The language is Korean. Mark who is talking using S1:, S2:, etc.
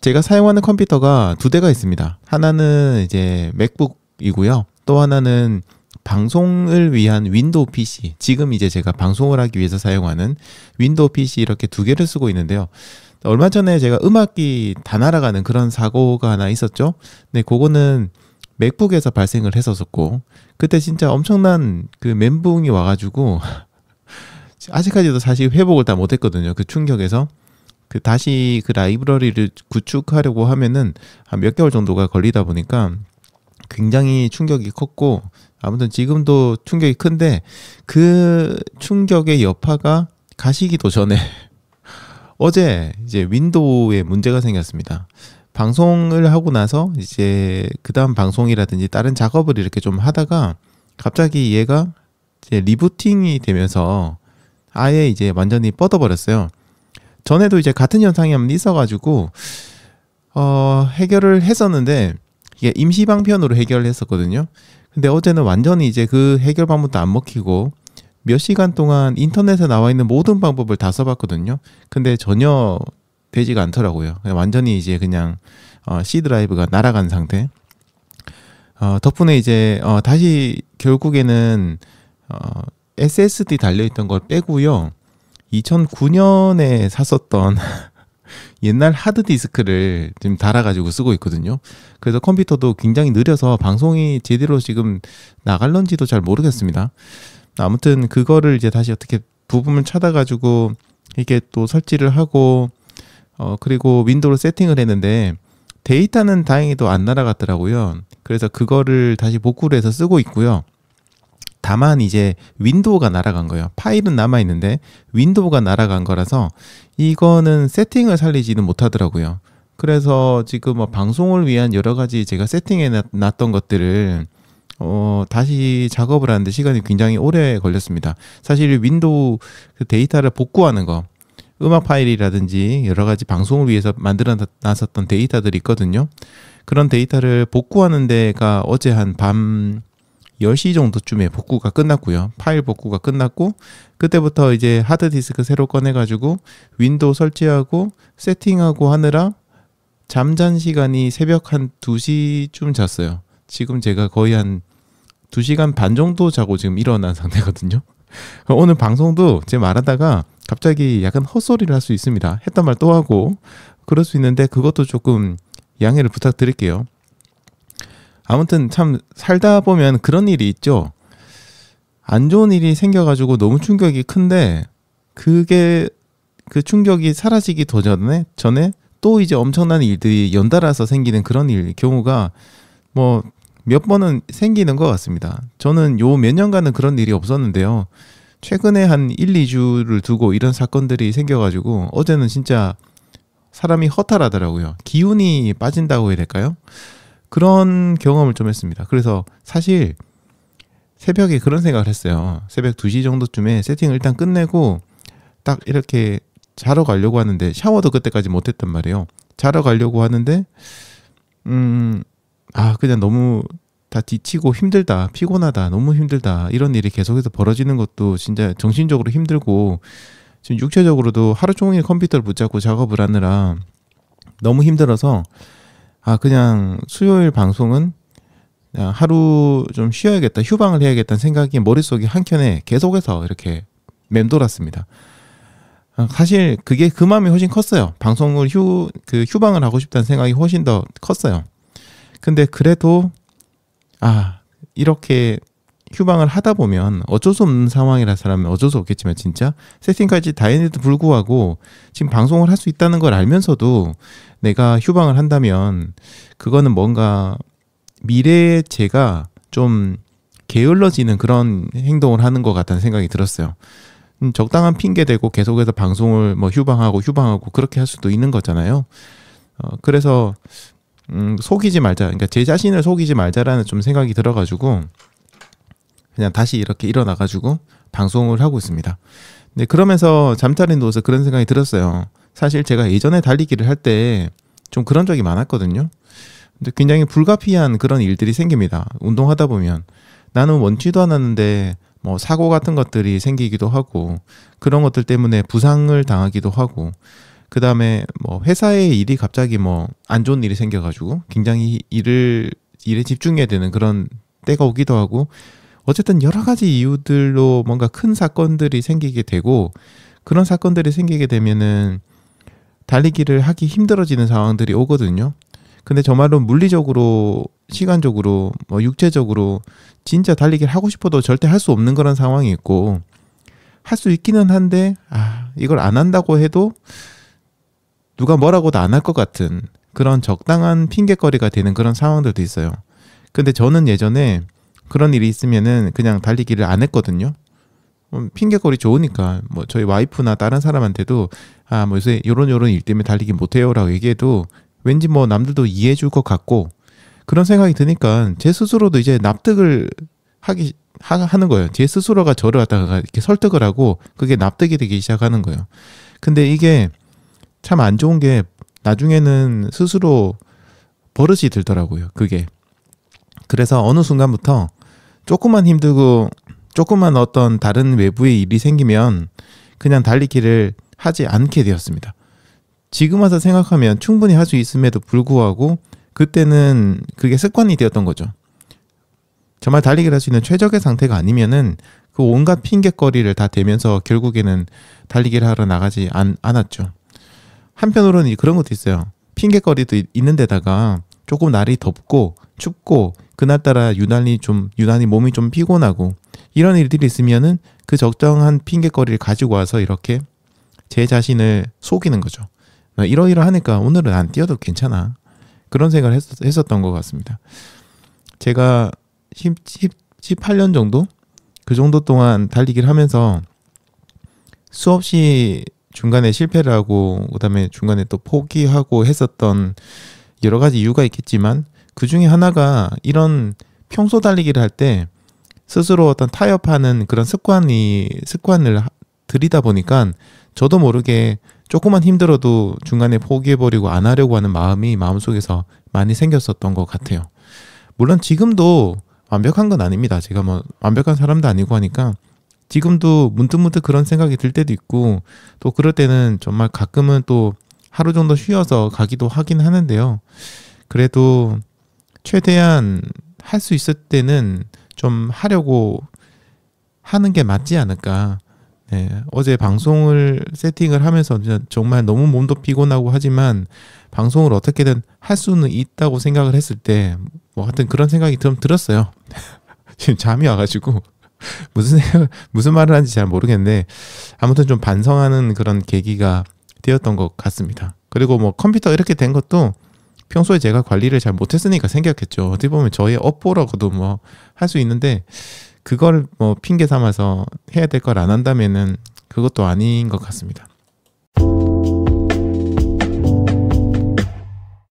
S1: 제가 사용하는 컴퓨터가 두 대가 있습니다. 하나는 이제 맥북이고요. 또 하나는 방송을 위한 윈도우 PC. 지금 이제 제가 방송을 하기 위해서 사용하는 윈도우 PC 이렇게 두 개를 쓰고 있는데요. 얼마 전에 제가 음악이 다 날아가는 그런 사고가 하나 있었죠. 네, 그거는 맥북에서 발생을 했었고, 그때 진짜 엄청난 그 멘붕이 와가지고 아직까지도 사실 회복을 다 못했거든요. 그 충격에서. 그 다시 그 라이브러리를 구축하려고 하면은 한 몇 개월 정도가 걸리다 보니까 굉장히 충격이 컸고, 아무튼 지금도 충격이 큰데 그 충격의 여파가 가시기도 전에 어제 이제 윈도우에 문제가 생겼습니다. 방송을 하고 나서 이제 그 다음 방송이라든지 다른 작업을 이렇게 좀 하다가 갑자기 얘가 이제 리부팅이 되면서 아예 이제 완전히 뻗어버렸어요. 전에도 이제 같은 현상이 한번 있어가지고 해결을 했었는데 이게 임시 방편으로 해결을 했었거든요. 근데 어제는 완전히 이제 그 해결 방법도 안 먹히고 몇 시간 동안 인터넷에 나와 있는 모든 방법을 다 써봤거든요. 근데 전혀 되지가 않더라고요. 완전히 이제 그냥 C 드라이브가 날아간 상태. 덕분에 이제 다시 결국에는 SSD 달려있던 걸 빼고요. 2009년에 샀었던 옛날 하드디스크를 지금 달아가지고 쓰고 있거든요. 그래서 컴퓨터도 굉장히 느려서 방송이 제대로 지금 나갈런지도 잘 모르겠습니다. 아무튼 그거를 이제 다시 어떻게 부품을 찾아가지고 이렇게 또 설치를 하고 그리고 윈도우를 세팅을 했는데 데이터는 다행히도 안 날아갔더라고요. 그래서 그거를 다시 복구를 해서 쓰고 있고요. 다만 이제 윈도우가 날아간 거예요. 파일은 남아있는데 윈도우가 날아간 거라서 이거는 세팅을 살리지는 못하더라고요. 그래서 지금 뭐 방송을 위한 여러 가지 제가 세팅해 놨던 것들을 다시 작업을 하는데 시간이 굉장히 오래 걸렸습니다. 사실 윈도우 그 데이터를 복구하는 거, 음악 파일이라든지 여러 가지 방송을 위해서 만들어 놨었던 데이터들이 있거든요. 그런 데이터를 복구하는 데가 어제 한 밤 10시 정도쯤에 복구가 끝났고요. 파일 복구가 끝났고 그때부터 이제 하드디스크 새로 꺼내가지고 윈도우 설치하고 세팅하고 하느라 잠잔 시간이 새벽 한 2시쯤 잤어요. 지금 제가 거의 한 2시간 반 정도 자고 지금 일어난 상태거든요. 오늘 방송도 제가 말하다가 갑자기 약간 헛소리를 할 수 있습니다. 했던 말 또 하고 그럴 수 있는데 그것도 조금 양해를 부탁드릴게요. 아무튼 참 살다 보면 그런 일이 있죠. 안 좋은 일이 생겨가지고 너무 충격이 큰데 그게 그 충격이 사라지기 더 전에 또 이제 엄청난 일들이 연달아서 생기는 그런 경우가 뭐 몇 번은 생기는 것 같습니다. 저는 요 몇 년간은 그런 일이 없었는데요. 최근에 한 1, 2주를 두고 이런 사건들이 생겨가지고 어제는 진짜 사람이 허탈하더라고요. 기운이 빠진다고 해야 될까요? 그런 경험을 좀 했습니다. 그래서 사실 새벽에 그런 생각을 했어요. 새벽 2시 정도쯤에 세팅을 일단 끝내고 딱 이렇게 자러 가려고 하는데 샤워도 그때까지 못했단 말이에요. 자러 가려고 하는데 그냥 너무 다 지치고 힘들다, 피곤하다, 너무 힘들다 이런 일이 계속해서 벌어지는 것도 진짜 정신적으로 힘들고 지금 육체적으로도 하루 종일 컴퓨터를 붙잡고 작업을 하느라 너무 힘들어서 그냥 수요일 방송은 그냥 하루 좀 쉬어야겠다, 휴방을 해야겠다는 생각이 머릿속에 한켠에 계속해서 이렇게 맴돌았습니다. 사실 그게 그 마음이 훨씬 컸어요. 방송을 휴방을 하고 싶다는 생각이 훨씬 더 컸어요. 근데 그래도 이렇게 휴방을 하다 보면 어쩔 수 없는 상황이라 사람은 어쩔 수 없겠지만 진짜 세팅까지 다 했는데도 불구하고 지금 방송을 할 수 있다는 걸 알면서도 내가 휴방을 한다면 그거는 뭔가 미래의 제가 좀 게을러지는 그런 행동을 하는 것 같다는 생각이 들었어요. 적당한 핑계 대고 계속해서 방송을 뭐 휴방하고 그렇게 할 수도 있는 거잖아요. 그래서 속이지 말자. 그러니까 제 자신을 속이지 말자라는 좀 생각이 들어가지고 그냥 다시 이렇게 일어나가지고 방송을 하고 있습니다. 근데 그러면서 잠자리 누워서 그런 생각이 들었어요. 사실 제가 예전에 달리기를 할 때 좀 그런 적이 많았거든요. 근데 굉장히 불가피한 그런 일들이 생깁니다. 운동하다 보면 나는 원치도 않았는데 뭐 사고 같은 것들이 생기기도 하고 그런 것들 때문에 부상을 당하기도 하고 그 다음에 뭐 회사에 일이 갑자기 뭐 안 좋은 일이 생겨가지고 굉장히 일에 집중해야 되는 그런 때가 오기도 하고, 어쨌든 여러 가지 이유들로 뭔가 큰 사건들이 생기게 되고, 그런 사건들이 생기게 되면은 달리기를 하기 힘들어지는 상황들이 오거든요. 근데 정말로 물리적으로, 시간적으로, 뭐 육체적으로 진짜 달리기를 하고 싶어도 절대 할 수 없는 그런 상황이 있고, 할 수 있기는 한데 이걸 안 한다고 해도 누가 뭐라고도 안 할 것 같은 그런 적당한 핑계거리가 되는 그런 상황들도 있어요. 근데 저는 예전에 그런 일이 있으면은 그냥 달리기를 안 했거든요. 핑계거리 좋으니까 뭐 저희 와이프나 다른 사람한테도 뭐 요새 요런 일 때문에 달리기 못해요라고 얘기해도 왠지 뭐 남들도 이해해 줄 것 같고, 그런 생각이 드니까 제 스스로도 이제 납득을 하는 거예요. 제 스스로가 저를 갖다가 이렇게 설득을 하고 그게 납득이 되기 시작하는 거예요. 근데 이게 참 안 좋은 게 나중에는 스스로 버릇이 들더라고요. 그게. 그래서 어느 순간부터 조금만 힘들고 조금만 어떤 다른 외부의 일이 생기면 그냥 달리기를 하지 않게 되었습니다. 지금 와서 생각하면 충분히 할 수 있음에도 불구하고 그때는 그게 습관이 되었던 거죠. 정말 달리기를 할 수 있는 최적의 상태가 아니면은 그 온갖 핑계거리를 다 대면서 결국에는 달리기를 하러 나가지 않았죠. 한편으로는 그런 것도 있어요. 핑계거리도 있는 데다가 조금 날이 덥고 춥고 그날따라 유난히 몸이 좀 피곤하고 이런 일들이 있으면은 그 적정한 핑계거리를 가지고 와서 이렇게 제 자신을 속이는 거죠. 이러이러하니까 오늘은 안 뛰어도 괜찮아. 그런 생각을 했었던 것 같습니다. 제가 18년 정도? 그 정도 동안 달리기를 하면서 수없이 중간에 실패를 하고 그다음에 중간에 또 포기하고 했었던 여러 가지 이유가 있겠지만, 그 중에 하나가 이런 평소 달리기를 할 때 스스로 어떤 타협하는 그런 습관을 들이다 보니까 저도 모르게 조금만 힘들어도 중간에 포기해버리고 안 하려고 하는 마음이 마음속에서 많이 생겼었던 것 같아요. 물론 지금도 완벽한 건 아닙니다. 제가 뭐 완벽한 사람도 아니고 하니까 지금도 문득문득 그런 생각이 들 때도 있고, 또 그럴 때는 정말 가끔은 또 하루 정도 쉬어서 가기도 하긴 하는데요. 그래도 최대한 할 수 있을 때는 좀 하려고 하는 게 맞지 않을까. 네, 어제 방송을 세팅을 하면서 정말 너무 몸도 피곤하고 하지만 방송을 어떻게든 할 수는 있다고 생각을 했을 때 뭐 하여튼 그런 생각이 좀 들었어요. 지금 잠이 와가지고 무슨 말을 하는지 잘 모르겠는데 아무튼 좀 반성하는 그런 계기가 되었던 것 같습니다. 그리고 뭐 컴퓨터 이렇게 된 것도 평소에 제가 관리를 잘 못했으니까 생겼겠죠. 어떻게 보면 저의 업보라고도 뭐 할 수 있는데, 그걸 뭐 핑계 삼아서 해야 될 걸 안 한다면은 그것도 아닌 것 같습니다.